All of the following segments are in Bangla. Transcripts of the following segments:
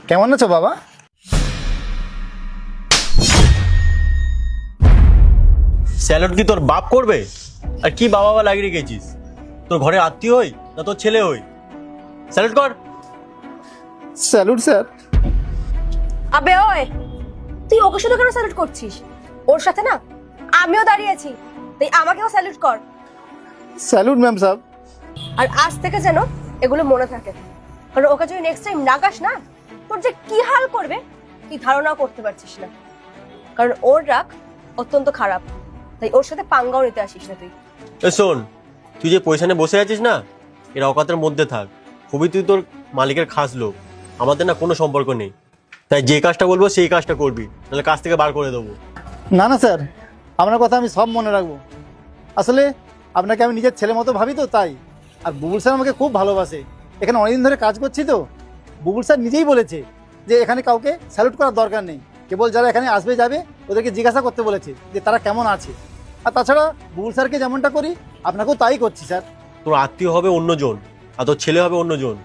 কেমন আছো বাবা? স্যালাড কি তোর বাপ করবে? আর কি বাবা বা লাগিয়ে রেখেছিস? তোর ঘরে আত্মীয় হই না তোর ছেলে হই? স্যালাড কর। Salute sir. আবে ওই, তুই ওকে শুধু কেন স্যালুট করছিস? ওর সাথে না আমিও দাঁড়িয়ে আছি, তাই আমাকেও স্যালুট কর। স্যালুট ম্যাম সাহেব। আর আজ থেকে যেন এগুলো মনে থাকে, কারণ ওকে যদি নেক্সট টাইম ডাকাস না, তোর যে কি হাল করবে তুই ধারণাও করতে পারছিস না। কারণ ওর রাগ অত্যন্ত খারাপ, তাই ওর সাথে পাঙ্গাও নিতে আসিস না তুই। এ শোন, তুই যে পয়সা নিয়ে বসে আছিস না, এর অকাতের মধ্যে থাক। খুবই তুই তোর মালিকের খাস লোক, আমাদের না কোনো সম্পর্ক নেই। তাই যে কাজটা বলবো সেই কাজটা করবি, নাহলে কাজ থেকে বার করে দেবো। না না স্যার, আপনার কথা আমি সব মনে রাখবো। আসলে আপনাকে আমি নিজের ছেলে মতো ভাবি তো, তাই। আর বুবুল স্যার আমাকে খুব ভালোবাসে। এখানে অনেকদিন ধরে কাজ করছি তো। বুবুল স্যার নিজেই বলেছে যে এখানে কাউকে স্যালুট করার দরকার নেই, কেবল যারা এখানে আসবে যাবে ওদেরকে জিজ্ঞাসা করতে বলেছে যে তারা কেমন আছে। আর তাছাড়া বুবুল স্যারকে যেমনটা করি আপনাকেও তাই করছি স্যার। তোর আত্মীয় হবে অন্যজন আর তোর ছেলে হবে অন্যজন।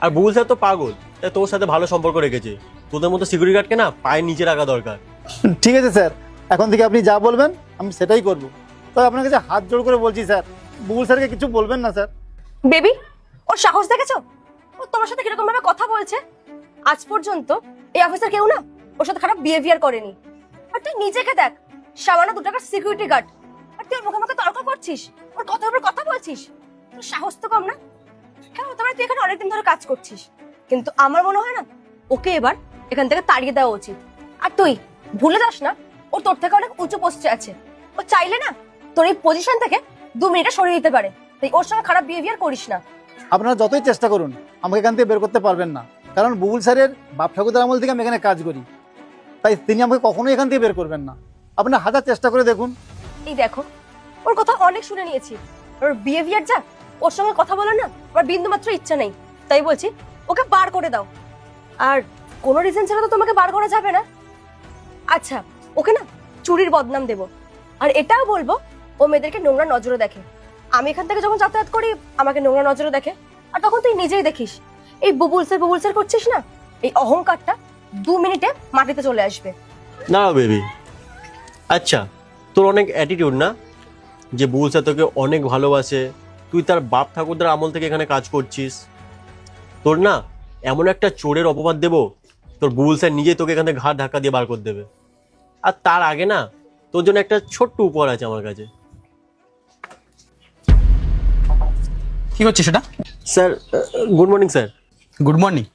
আর বুবুল স্যার তো পাগল, তাই তোর সাথে ভালো সম্পর্ক রেখেছে। তোদের মতো সিকিউরিটি গার্ডকে না পায়ের নিচে রাখা দরকার। ঠিক আছে স্যার, এখন থেকে আপনি যা বলবেন আমি সেটাই করবো। তবে আপনার কাছে হাত জোড় করে বলছি স্যার, বুবুল স্যারকে কিছু বলবেন না স্যার। বেবি, ওর সাহস দেখেছো? ও তোমার সাথে কিরকম ভাবে কথা বলছে। আজ পর্যন্ত এই অফিসার কেউ না ওর সাথে খারাপ বিহেভিয়ার করেনি। আর তুই নিজেকে দেখ, সামান্য 2 টাকার সিকিউরিটি গার্ড, আর তুই ওর মুখে মুখে তর্ক করছিস, ওর কথার উপর কথা বলছিস। তোর সাহস তো কম না? কেন তোমার তুই এখানে অনেকদিন ধরে কাজ করছিস, কিন্তু আমার মনে হয় না ওকে এবার এখান থেকে তাড়িয়ে দেওয়া উচিত। আর তুই ভুলে যাস না, ও তোর থেকে অনেক উঁচু পোস্টে আছে। ও চাইলে না তোর এই পজিশন থেকে 2 মিনিটে সরিয়ে দিতে পারে, তাই ওর সঙ্গে খারাপ বিহেভিয়ার করিস না। আপনারা যতই চেষ্টা করুন আমাকে এখান থেকে বের করতে পারবেন না, কারণ বুবুল স্যারের বাপ ঠাকুরদার আমল থেকে আমি এখানে কাজ করি, তাই তিনি আমাকে কখনোই এখান থেকে বের করবেন না। আপনারা হাজার চেষ্টা করে দেখুন। এই দেখো, ওর কথা অনেক শুনে নিয়েছি, ওর বিহেভিয়ার যা, ওর সঙ্গে কথা বলার না আমার বিন্দুমাত্র ইচ্ছা নেই। তাই বলছি ওকে বার করে দাও। আর কোনো রিজন ছাড়া তো তোমাকে বার করা যাবে না। আচ্ছা, ওকে না চুরির বদনাম দেব, আর এটাও বলবো ও মেয়েদেরকে নোংরা নজরে দেখে। আমি এখান থেকে যখন যাতায়াত করি আমাকে নোংরা নজরে দেখে, আর তখন তুই নিজেই দেখিস এই বুবুলসের করছিস না, এই অহংকারটা 2 মিনিটে মাটিতে চলে আসবে। না বেবি, আচ্ছা তোর অনেক অ্যাটিটিউড না, যে বুবুল স্যার তোকে অনেক ভালোবাসে, তুই তার বাপ ঠাকুরদার আমল থেকে এখানে কাজ করছিস। তোর না এমন একটা চোরের অপবাদ দেবো, তোর বুবুল স্যার নিজেই তোকে এখান থেকে ঘাট ধাক্কা দিয়ে বার করে দেবে। আর তার আগে না তোর জন্য একটা ছোট্ট উপহার আছে আমার কাছে। কি করছিস সেটা? Sir, good morning sir. Good morning.